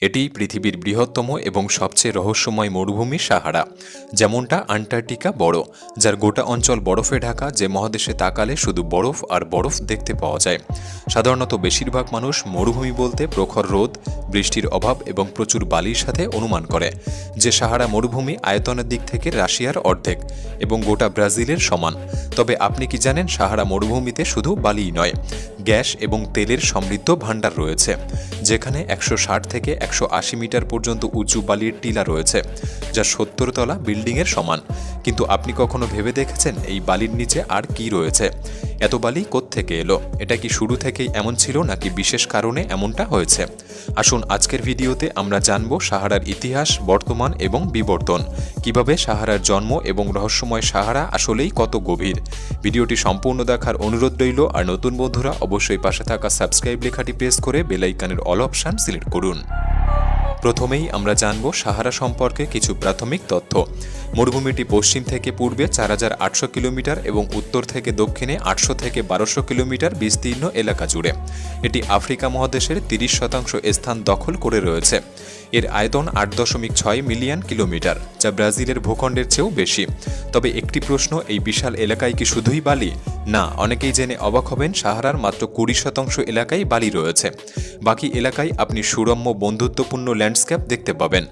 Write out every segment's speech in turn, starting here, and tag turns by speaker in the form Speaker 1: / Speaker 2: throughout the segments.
Speaker 1: এটি পৃথিবীর বৃহত্তম এবং সবচেয়ে রহস্যময় মরুভূমি সাহারা। যেমনটা আন্টার্কটিকা বড়, যার গোটা অঞ্চল বরফে ঢাকা, যে মহাদেশে তাকালে শুধু বরফ আর বরফ দেখতে পাওয়া যায়। সাধারণত বেশিরভাগ মানুষ মরুভূমি বলতে প্রখর রোদ, বৃষ্টির অভাব এবং প্রচুর বালির সাথে অনুমান করে যে সাহারা মরুভূমি আয়তনের দিক থেকে রাশিয়ার অর্ধেক এবং গোটা ব্রাজিলের সমান। তবে আপনি কি জানেন, সাহারা মরুভূমিতে শুধু বালিই নয়, গ্যাস এবং তেলের সমৃদ্ধ ভাণ্ডার রয়েছে, যেখানে 160 থেকে 180 মিটার পর্যন্ত উঁচু বালির টিলা রয়েছে, যা 70 তলা বিল্ডিংয়ের সমান। কিন্তু আপনি কখনো ভেবে দেখেছেন এই বালির নিচে আর কি রয়েছে? এত বালি কোত্থেকে এলো? এটা কি শুরু থেকেই এমন ছিল, নাকি বিশেষ কারণে এমনটা হয়েছে? আসুন আজকের ভিডিওতে আমরা জানব সাহারার ইতিহাস, বর্তমান এবং বিবর্তন, কিভাবে সাহারার জন্ম এবং রহস্যময় সাহারা আসলেই কত গভীর। ভিডিওটি সম্পূর্ণ দেখার অনুরোধ রইল। আর নতুন বন্ধুরা অবশ্যই পাশে থাকা সাবস্ক্রাইব লেখাটি প্রেস করে বেল আইকনের অল অপশন সিলেক্ট করুন। প্রথমেই আমরা জানব সাহারা সম্পর্কে কিছু প্রাথমিক তথ্য। মরুভূমিটি পশ্চিম থেকে পূর্বে 4800 কিলোমিটার এবং উত্তর থেকে দক্ষিণে 800 থেকে 1200 কিলোমিটার বিস্তীর্ণ এলাকা জুড়ে। এটি আফ্রিকা মহাদেশের 30% স্থান দখল করে রয়েছে। এর আয়তন 8.6 মিলিয়ন কিলোমিটার, যা ব্রাজিলের ভূখণ্ডের চেয়েও বেশি। তবে একটি প্রশ্ন, এই বিশাল এলাকায় কি শুধুই বালি? না, অনেকেই জেনে অবাক হবেন, সাহারার মাত্র 20% এলাকায় বালি রয়েছে। বাকি এলাকায় আপনি সুরম্য বন্ধুত্বপূর্ণ ল্যান্ডস্কেপ দেখতে পাবেন।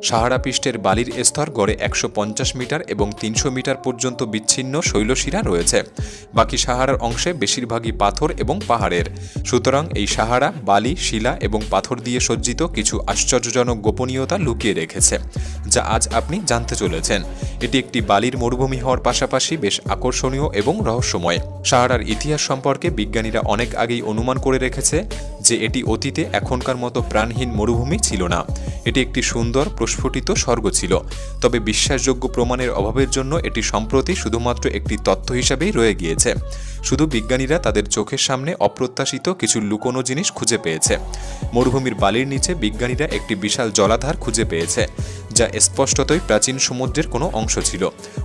Speaker 1: সাহারা পৃষ্ঠের বালির স্তর গড়ে 150 মিটার এবং 300 মিটার পর্যন্ত বিচ্ছিন্ন শৈলশিরা রয়েছে। বাকি সাহারার অংশে বেশিরভাগই পাথর এবং পাহাড়ের। সুতরাং এই সাহারা বালি, শিলা এবং পাথর দিয়ে সজ্জিত কিছু আশ্চর্যজনক গোপনীয়তা লুকিয়ে রেখেছে, যা আজ আপনি জানতে চলেছেন। এটি একটি বালির মরুভূমি হওয়ার পাশাপাশি বেশ আকর্ষণীয় এবং রহস্যময়। সাহারার ইতিহাস সম্পর্কে বিজ্ঞানীরা অনেক আগেই অনুমান করে রেখেছে যে এটি অতীতে এখনকার মতো প্রাণহীন মরুভূমি ছিল না। এটি একটি সুন্দর প্রস্ফুটিত স্বর্গ ছিল। তবে বিশ্বাসযোগ্য প্রমাণের অভাবের জন্য এটি সম্প্রতি শুধুমাত্র একটি তথ্য হিসাবেই রয়ে গিয়েছে। শুধু বিজ্ঞানীরা তাদের চোখের সামনে অপ্রত্যাশিত কিছু লুকোনো জিনিস খুঁজে পেয়েছে। মরুভূমির বালির নিচে বিজ্ঞানীরা একটি বিশাল জলাধার খুঁজে পেয়েছে, যা স্পষ্টতই প্রাচীন সমুদ্রের কোনো অংশ ছিল।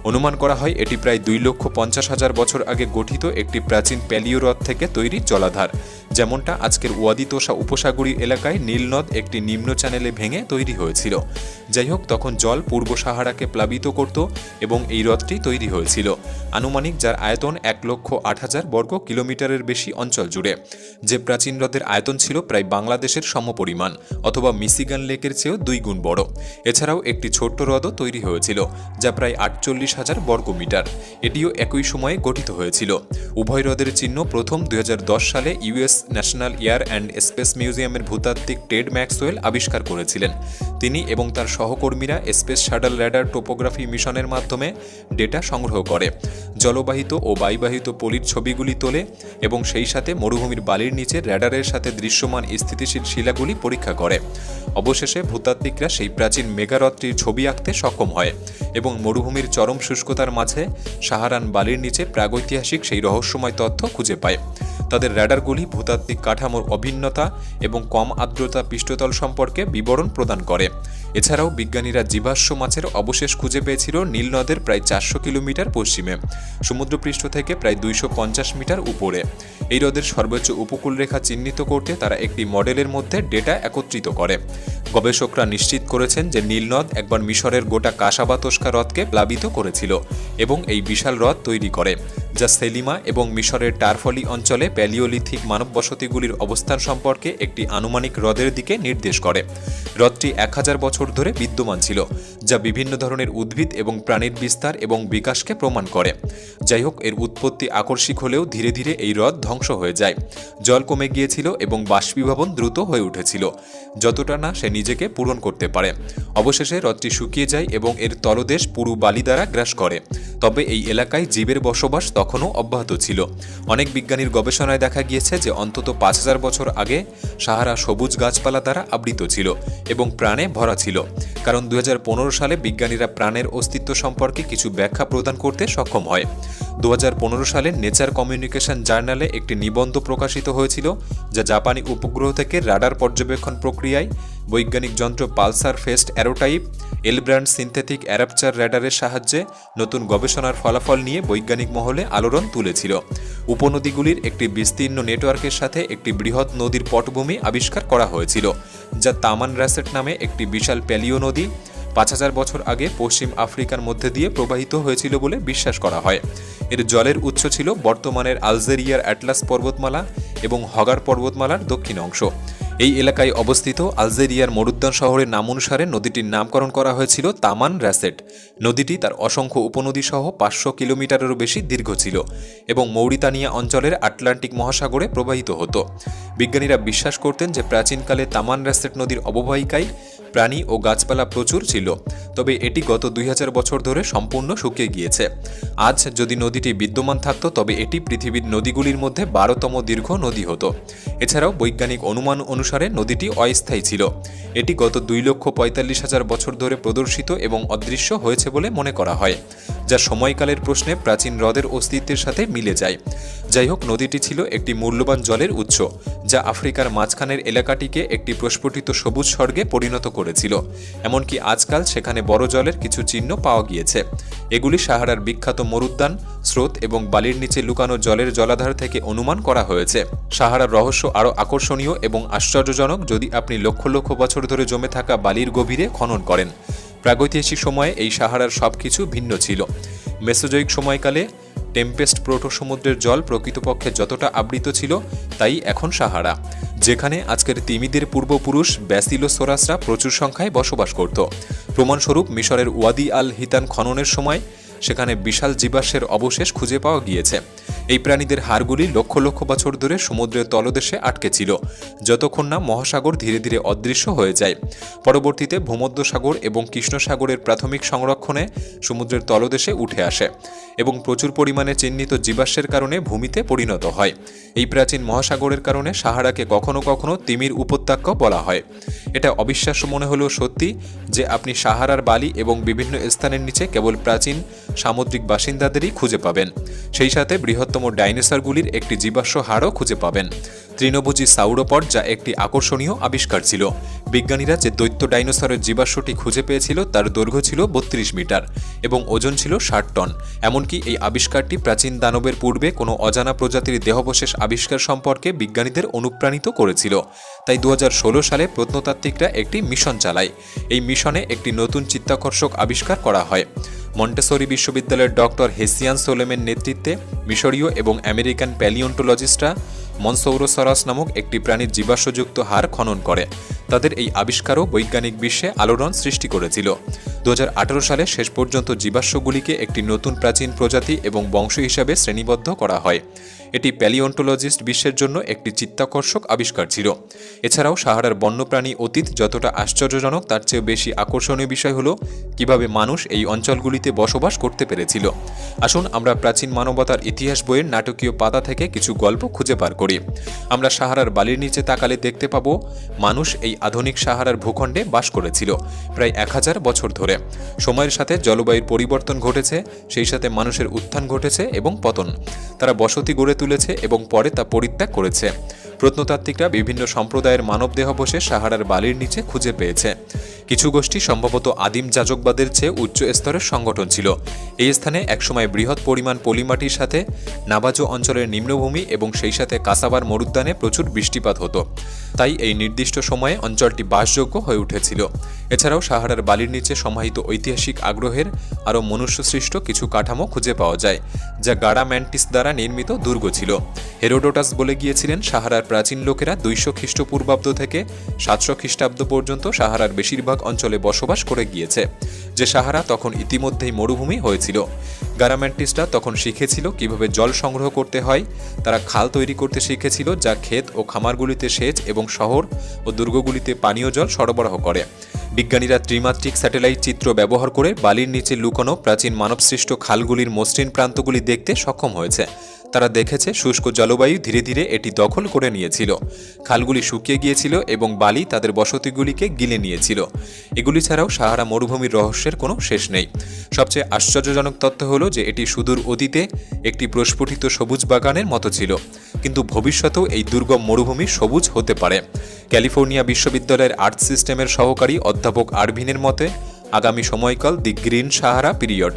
Speaker 1: অনুমান করা হয় এটি প্রায় 2,50,000 বছর আগে গঠিত একটি প্রাচীন প্যালিও হ্রদ থেকে তৈরি জলাধার, যেমনটা আজকের ওয়াদি তোষা উপসাগরীয় এলাকায় নীল নদ একটি নিম্ন চ্যানেলে ভেঙে তৈরি হয়েছিল। যাই হোক, তখন জল পূর্ব সাহারাকে প্লাবিত করত এবং এই হ্রদটি তৈরি হয়েছিল আনুমানিক, যার আয়তন 1,08,000 বর্গ কিলোমিটারের বেশি অঞ্চল জুড়ে, যে প্রাচীন হ্রদের আয়তন ছিল প্রায় বাংলাদেশের সমপরিমাণ অথবা মিশিগান লেকের চেয়েও 2 গুণ বড়। এছাড়াও একটি ছোট্ট হ্রদও তৈরি হয়েছিল, যা প্রায় 48,000 বর্গমিটার। এটিও একই সময়ে গঠিত হয়েছিল। উভয় হ্রদের চিহ্ন প্রথম 2010 সালে US national air and space মিউজিয়ামের ভূতাত্ত্বিক টেড ম্যাক্সওয়েল আবিষ্কার করেছিলেন। তিনি এবং তার সহকর্মীরা স্পেস শাটল র্যাডার টোপোগ্রাফি মিশনের মাধ্যমে ডেটা সংগ্রহ করে, জলবাহিত ও বায়ুবাহিত পলির ছবিগুলি তোলে এবং সেই সাথে মরুভূমির বালির নিচে র্যাডারের সাথে দৃশ্যমান স্থিতিশীল শিলাগুলি পরীক্ষা করে। অবশেষে ভূতাত্ত্বিকরা সেই প্রাচীন মেগাহ্রদটির ছবি আঁকতে সক্ষম হয় এবং মরুভূমির চরম শুষ্কতার মাঝে সাহারান বালির নিচে প্রাগৈতিহাসিক সেই রহস্যময় তথ্য খুঁজে পায়। তাদের র্যাডারগুলি ভূতাত্ত্বিক কাঠামোর অভিন্নতা এবং কম আর্দ্রতা পৃষ্ঠতল সম্পর্কে বিবরণ প্রদান করে। এছাড়াও বিজ্ঞানীরা জীবাশ্ম মাছের অবশেষ খুঁজে পেয়েছিল নীল নদের প্রায় 400 কিলোমিটার পশ্চিমে, সমুদ্রপৃষ্ঠ থেকে প্রায় 250 মিটার উপরে। এই হ্রদের সর্বোচ্চ উপকূলরেখা চিহ্নিত করতে তারা একটি মডেলের মধ্যে ডেটা একত্রিত করে। গবেষকরা নিশ্চিত করেছেন যে নীল নদ একবার মিশরের গোটা কাসাবা তোস্কা হ্রদকে প্লাবিত করেছিল এবং এই বিশাল হ্রদ তৈরি করে, যা সেলিমা এবং মিশরের টারফলি অঞ্চলে প্যালিওলিথিক মানব বসতিগুলির অবস্থান সম্পর্কে একটি আনুমানিক হ্রদের দিকে নির্দেশ করে। হ্রদটি 1000 বছর ধরে বিদ্যমান ছিল, যা বিভিন্ন ধরনের উদ্ভিদ এবং প্রাণীর বিস্তার এবং বিকাশকে প্রমাণ করে। যাই হোক, এর উৎপত্তি আকস্মিক হলেও ধীরে ধীরে এই হ্রদ ধ্বংস হয়ে যায়। জল কমে গিয়েছিল এবং বাষ্পীভবন দ্রুত হয়ে উঠেছিল, যতটা না সে নিজেকে পূরণ করতে পারে। অবশেষে হ্রদটি শুকিয়ে যায় এবং এর তলদেশ পুরু বালি দ্বারা গ্রাস করে। তবে এই এলাকায় জীবের বসবাস তখনও অব্যাহত ছিল। অনেক বিজ্ঞানীর গবেষণায় দেখা গিয়েছে যে অন্তত 5000 বছর আগে সাহারা সবুজ গাছপালা দ্বারা আবৃত ছিল এবং প্রাণে ভরা ছিল। কারণ 2015 সালে বিজ্ঞানীরা প্রাণের অস্তিত্ব সম্পর্কে কিছু ব্যাখ্যা প্রদান করতে সক্ষম হয়। 2015 সালে নেচার কমিউনিকেশন জার্নালে একটি নিবন্ধ প্রকাশিত হয়েছিল, যা জাপানি উপগ্রহ থেকে রাডার পর্যবেক্ষণ প্রক্রিয়ায় বৈজ্ঞানিক যন্ত্র পালসার ফেস্ট অ্যারোটাইপ এলব্র্যান্ড সিনথেটিক অ্যারাপচার র্যাডারের সাহায্যে নতুন গবেষণার ফলাফল নিয়ে বৈজ্ঞানিক মহলে আলোড়ন তুলেছিল। উপনদীগুলির একটি বিস্তীর্ণ নেটওয়ার্কের সাথে একটি বৃহৎ নদীর পটভূমি আবিষ্কার করা হয়েছিল, যা তামান রাসেট নামে একটি বিশাল প্যালিও নদী 5000 বছর আগে পশ্চিম আফ্রিকার মধ্যে দিয়ে প্রবাহিত হয়েছিল বলে বিশ্বাস করা হয়। এর জলের উৎস ছিল বর্তমানের আলজেরিয়ার অ্যাটলাস পর্বতমালা এবং হগার পর্বতমালার দক্ষিণ অংশ। এই এলাকায় অবস্থিত আলজেরিয়ার মরুদ্যান শহরের নাম অনুসারে নদীটির নামকরণ করা হয়েছিল তামান রাসেট। নদীটি তার অসংখ্য উপনদী সহ 500 কিলোমিটারেরও বেশি দীর্ঘ ছিল এবং মৌরিতানিয়া অঞ্চলের আটলান্টিক মহাসাগরে প্রবাহিত হতো। বিজ্ঞানীরা বিশ্বাস করতেন যে প্রাচীনকালে তামান রাসেট নদীর অববাহিকায় প্রাণী ও গাছপালা প্রচুর ছিল, তবে এটি গত 2000 বছর ধরে সম্পূর্ণ শুকিয়ে গিয়েছে। আজ যদি নদীটি বিদ্যমান থাকত তবে এটি পৃথিবীর নদীগুলির মধ্যে 12তম দীর্ঘ নদী হতো। এছাড়াও বৈজ্ঞানিক অনুমান অনুসারে নদীটি অস্থায়ী ছিল। এটি গত 2,45,000 বছর ধরে প্রদর্শিত এবং অদৃশ্য হয়েছে বলে মনে করা হয়, যা সময়কালের প্রশ্নে প্রাচীন হ্রদের অস্তিত্বের সাথে মিলে যায়। যাই হোক, নদীটি ছিল একটি মূল্যবান জলের উৎস, যা আফ্রিকার মাঝখানের এলাকাটিকে একটি প্রস্ফুটিত সবুজ স্বর্গে পরিণত করেছিল। এমনকি আজকাল সেখানে বড় জলের কিছু চিহ্ন পাওয়া গিয়েছে। এগুলি সাহারার বিখ্যাত মরুদ্যান, স্রোত এবং বালির নিচে লুকানো জলের জলাধার থেকে অনুমান করা হয়েছে। সাহারার রহস্য আরও আকর্ষণীয় এবং আশ্চর্যজনক যদি আপনি লক্ষ লক্ষ বছর ধরে জমে থাকা বালির গভীরে খনন করেন। প্রাগৈতিহাসিক সময়ে এই সাহারার সবকিছু ভিন্ন ছিল। মেসোজয়িক সময়কালে টেম্পেস্ট প্রোটো সমুদ্রের জল প্রকৃতপক্ষে যতটা আবৃত ছিল তাই এখন সাহারা, যেখানে আজকের তিমিদের পূর্বপুরুষ ব্যাসিলোসোরাসরা প্রচুর সংখ্যায় বসবাস করত। প্রমাণস্বরূপ মিশরের ওয়াদি আল হিতান খননের সময় সেখানে বিশাল জীবাশ্মের অবশেষ খুঁজে পাওয়া গিয়েছে। এই প্রাণীদের হাড়গুলি লক্ষ লক্ষ বছর ধরে সমুদ্রের তলদেশে আটকে ছিল, যতক্ষণ না মহাসাগর ধীরে ধীরে অদৃশ্য হয়ে যায়। পরবর্তীতে ভূমধ্যসাগর এবং কৃষ্ণ সাগরের প্রাথমিক সংরক্ষণে সমুদ্রের তলদেশে উঠে আসে এবং প্রচুর পরিমাণে চিহ্নিত জীবাশ্মের কারণে ভূমিতে পরিণত হয়। এই প্রাচীন মহাসাগরের কারণে সাহারাকে কখনো কখনো তিমির উপত্যকা বলা হয়। এটা অবিশ্বাস্য মনে হলেও সত্যি যে আপনি সাহারার বালি এবং বিভিন্ন স্থানের নিচে কেবল প্রাচীন সামুদ্রিক বাসিন্দাদেরই খুঁজে পাবেন। সেই সাথে বৃহত্তম ডাইনোসরগুলির একটি জীবাশ্ম হাড়ও খুঁজে পাবেন, তৃণভোজী সাউরোপড, যা একটি আকর্ষণীয় আবিষ্কার ছিল। বিজ্ঞানীরা যে দৈত্য ডাইনোসরের জীবাশ্মটি খুঁজে পেয়েছিল তার দৈর্ঘ্য ছিল 32 মিটার এবং ওজন ছিল 60 টন। এমনকি এই আবিষ্কারটি প্রাচীন দানবের পূর্বে কোনো অজানা প্রজাতির দেহাবশেষ আবিষ্কার সম্পর্কে বিজ্ঞানীদের অনুপ্রাণিত করেছিল। তাই 2016 সালে প্রত্নতাত্ত্বিকরা একটি মিশন চালায়। এই মিশনে একটি নতুন চিত্তাকর্ষক আবিষ্কার করা হয়। মন্টেসরি বিশ্ববিদ্যালয়ের ডক্টর হেসিয়ান সোলেমের নেতৃত্বে মিশরীয় এবং আমেরিকান প্যালিওন্টোলজিস্টরা মনসৌরোসরাস নামক একটি প্রাণীর জীবাশ্মযুক্ত হাড় খনন করে। তাদের এই আবিষ্কারও বৈজ্ঞানিক বিশ্বে আলোড়ন সৃষ্টি করেছিল। 2018 সালে শেষ পর্যন্ত জীবাশ্মগুলিকে একটি নতুন প্রাচীন প্রজাতি এবং বংশ হিসাবে শ্রেণীবদ্ধ করা হয়। এটি প্যালিওন্টোলজিস্ট বিশ্বের জন্য একটি চিত্তাকর্ষক আবিষ্কার ছিল। এছাড়াও সাহারার বন্যপ্রাণী অতীত যতটা আশ্চর্যজনক তার চেয়ে বেশি আকর্ষণীয় বিষয় হল কিভাবে মানুষ এই অঞ্চলগুলিতে বসবাস করতে পেরেছিল। আসুন আমরা প্রাচীন মানবতার ইতিহাস বইয়ের নাটকীয় পাতা থেকে কিছু গল্প খুঁজে বার করি। আমরা সাহারার বালির নিচে তাকালে দেখতে পাব মানুষ এই আধুনিক সাহারার ভূখণ্ডে বাস করেছিল প্রায় 1000 বছর ধরে। সময়ের সাথে জলবায়ুর পরিবর্তন ঘটেছে, সেই সাথে মানুষের উত্থান ঘটেছে এবং পতন। তারা বসতি গড়ে তুলেছে এবং পরে তা পরিত্যাগ করেছে। প্রত্নতাত্ত্বিকরা বিভিন্ন সম্প্রদায়ের মানবদেহাবশেষ সাহারার বালির নিচে খুঁজে পেয়েছে। কিছু গোষ্ঠী সম্ভবত আদিম যাজকবাদের চেয়ে উচ্চ স্তরের সংগঠন ছিল। এই স্থানে একসময় বৃহৎ পরিমাণ পলিমাটির সাথে নাবাজো অঞ্চলের নিম্নভূমি এবং সেই সাথে কাসাবার মরুদ্যানে প্রচুর বৃষ্টিপাত হতো, তাই এই নির্দিষ্ট সময়ে অঞ্চলটি বাসযোগ্য হয়ে উঠেছিল। এছাড়াও সাহারার বালির নিচে সমাহিত ঐতিহাসিক আগ্রহের আরও মনুষ্যসৃষ্ট কিছু কাঠামো খুঁজে পাওয়া যায়, যা গাড়া ম্যান্টিস দ্বারা নির্মিত দুর্গ ছিল। হেরোডোটাস বলে গিয়েছিলেন সাহারার প্রাচীন লোকেরা 200 খ্রিস্টপূর্বাব্দ থেকে 700 খ্রিস্টাব্দ পর্যন্ত সাহারার বেশিরভাগ অঞ্চলে বসবাস করে গিয়েছে, যে সাহারা তখন ইতিমধ্যেই মরুভূমি হয়েছিল। গারাম্যান্টিসরা তখন শিখেছিল কিভাবে জল সংগ্রহ করতে হয়। তারা খাল তৈরি করতে শিখেছিল, যা ক্ষেত ও খামারগুলিতে সেচ এবং শহর ও দুর্গগুলিতে পানীয় জল সরবরাহ করে। বিজ্ঞানীরা ত্রিমাত্রিক স্যাটেলাইট চিত্র ব্যবহার করে বালির নিচে লুকানো প্রাচীন মানবসৃষ্ট খালগুলির মসৃণ প্রান্তগুলি দেখতে সক্ষম হয়েছে। তারা দেখেছে শুষ্ক জলবায়ু ধীরে ধীরে এটি দখল করে নিয়েছিল, খালগুলি শুকিয়ে গিয়েছিল এবং বালি তাদের বসতিগুলিকে গিলে নিয়েছিল। এগুলি ছাড়াও সাহারা মরুভূমির রহস্যের কোনো শেষ নেই। সবচেয়ে আশ্চর্যজনক তথ্য হলো যে এটি সুদূর অতীতে একটি প্রস্ফুটিত সবুজ বাগানের মতো ছিল, কিন্তু ভবিষ্যতেও এই দুর্গম মরুভূমি সবুজ হতে পারে। ক্যালিফোর্নিয়া বিশ্ববিদ্যালয়ের আর্থ সিস্টেমের সহকারী অধ্যাপক আরভিনের মতে আগামী সময়কাল দি গ্রিন সাহারা পিরিয়ড,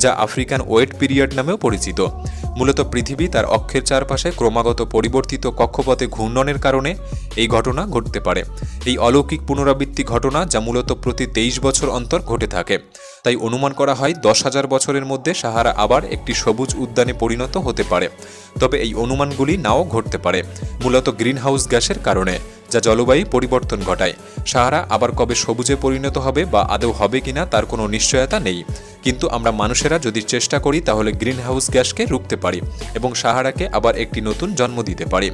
Speaker 1: যা আফ্রিকান ওয়েট পিরিয়ড নামেও পরিচিত। মূলত পৃথিবী তার অক্ষের চারপাশে ক্রমাগত পরিবর্তিত কক্ষপথে ঘূর্ণনের কারণে এই ঘটনা ঘটতে পারে। এই অলৌকিক পুনরাবৃত্তি ঘটনা, যা মূলত প্রতি 23 বছর অন্তর ঘটে থাকে, তাই অনুমান করা হয় 10,000 বছরের মধ্যে সাহারা আবার একটি সবুজ উদ্যানে পরিণত হতে পারে। তবে এই অনুমানগুলি নাও ঘটতে পারে, মূলত গ্রিনহাউস গ্যাসের কারণে, যা জলবায়ু পরিবর্তন ঘটায়। সাহারা আবার কবে সবুজে পরিণত হবে বা আদৌ হবে কিনা তার কোনো নিশ্চয়তা নেই, কিন্তু আমরা মানুষেরা যদি চেষ্টা করি তাহলে গ্রিনহাউস গ্যাসকে রুখতে পারি এবং সাহারাকে আবার একটি নতুন জন্ম দিতে পারি।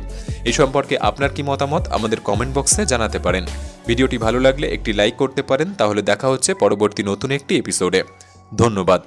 Speaker 1: এই সম্পর্কে আপনার কি মতামত আমাদের কমেন্ট বক্সে জানাতে পারেন। ভিডিওটি ভালো লাগলে একটি লাইক করতে পারেন। তাহলে দেখা হচ্ছে পরবর্তী নতুন একটি এপিসোডে। ধন্যবাদ।